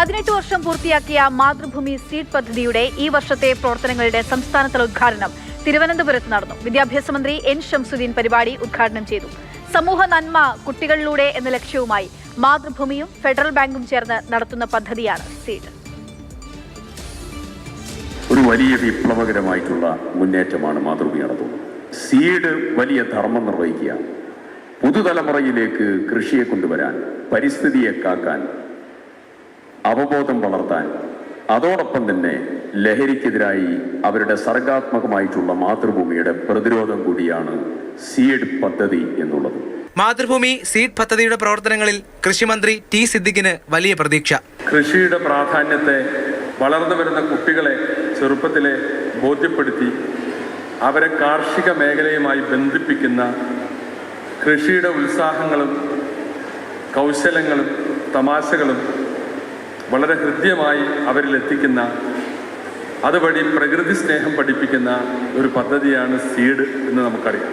18 വർഷം പൂർത്തിയാക്കിയ മാതൃഭൂമി സീഡ് പദ്ധതിയുടെ ഈ വർഷത്തെ പ്രവർത്തനങ്ങളുടെ സംസ്ഥാനതല ഉദ്ഘാടനം തിരുവനന്തപുരത്ത് നടന്നു. വിദ്യാഭ്യാസ മന്ത്രി എൻ ശംസുദ്ദീൻ പരിപാടി ഉദ്ഘാടനം ചെയ്തു. സമൂഹ നന്മ കുട്ടികളിലൂടെ എന്ന ലക്ഷ്യവുമായി മാതൃഭൂമിയും ഫെഡറൽ ബാങ്കും ചേർന്ന് നടത്തുന്ന പദ്ധതിയാണ് സീഡ്. ഒരു വലിയ വിപ്ലവകരമായിട്ടുള്ള മുന്നേറ്റമാണ് മാതൃഭൂമി നടത്തുന്നത്. സീഡ് വലിയ ധർമ്മം നിർവഹിക്കുക, പുതുതലമുറയിലേക്ക് കൃഷിയെ കൊണ്ടുവരാൻ, പരിസ്ഥിതിയെ കാക്കാൻ, അവബോധം വളർത്താൻ, അതോടൊപ്പം തന്നെ ലഹരിക്കെതിരായി അവരുടെ സർഗാത്മകമായിട്ടുള്ള മാതൃഭൂമിയുടെ പ്രതിരോധം കൂടിയാണ് സീഡ് പദ്ധതി എന്നുള്ളത്. മാതൃഭൂമി സീഡ് പദ്ധതിയുടെ പ്രവർത്തനങ്ങളിൽ കൃഷിമന്ത്രി ടി സിദ്ദിഖിന് വലിയ പ്രതീക്ഷ. കൃഷിയുടെ പ്രാധാന്യത്തെ വളർന്നു വരുന്ന കുട്ടികളെ ചെറുപ്പത്തിലെ ബോധ്യപ്പെടുത്തി അവരെ കാർഷിക മേഖലയുമായി ബന്ധിപ്പിക്കുന്ന കൃഷിയുടെ ഉത്സാഹങ്ങളും കൗശലങ്ങളും തമാശകളും വളരെ ഹൃദ്യമായി അവരിൽ എത്തിക്കുന്ന, അതുവഴി പ്രകൃതി സ്നേഹം പഠിപ്പിക്കുന്ന ഒരു പദ്ധതിയാണ് സീഡ് എന്ന് നമുക്കറിയാം.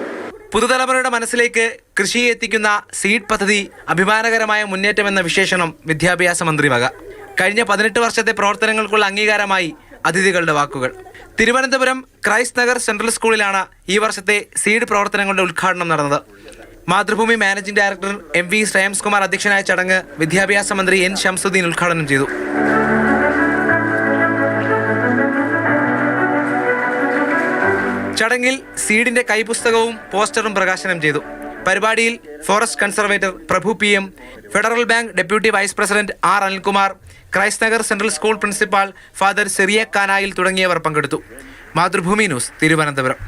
പുതുതലമുറയുടെ മനസ്സിലേക്ക് കൃഷിയെ എത്തിക്കുന്ന സീഡ് പദ്ധതി അഭിമാനകരമായ മുന്നേറ്റമെന്ന വിശേഷണം വിദ്യാഭ്യാസ മന്ത്രി വക. കഴിഞ്ഞ 18 വർഷത്തെ പ്രവർത്തനങ്ങൾക്കുള്ള അംഗീകാരമായി അതിഥികളുടെ വാക്കുകൾ. തിരുവനന്തപുരം ക്രൈസ്റ്റ് നഗർ സെൻട്രൽ സ്കൂളിലാണ് ഈ വർഷത്തെ സീഡ് പ്രവർത്തനങ്ങളുടെ ഉദ്ഘാടനം നടന്നത്. Mathrubhumi managing director MV Shreyams Kumar അധ്യക്ഷനായ ചടങ്ങ് വിദ്യാഭ്യാസ മന്ത്രി എൻ ശംസുദ്ദീൻ ഉദ്ഘാടനം ചെയ്തു. ചടങ്ങിൽ സീഡിന്റെ കൈപുസ്തകവും പോസ്റ്ററും പ്രകാശനം ചെയ്തു. പരിപാടിയിൽ forest conservator Prabhu PM, Federal Bank deputy vice president R Anilkumar, Christ Nagar central school principal father Siriac Kanayil തുടങ്ങിയവർ പങ്കെടുത്തു. മാതൃഭൂമി ന്യൂസ്, തിരുവനന്തപുരം.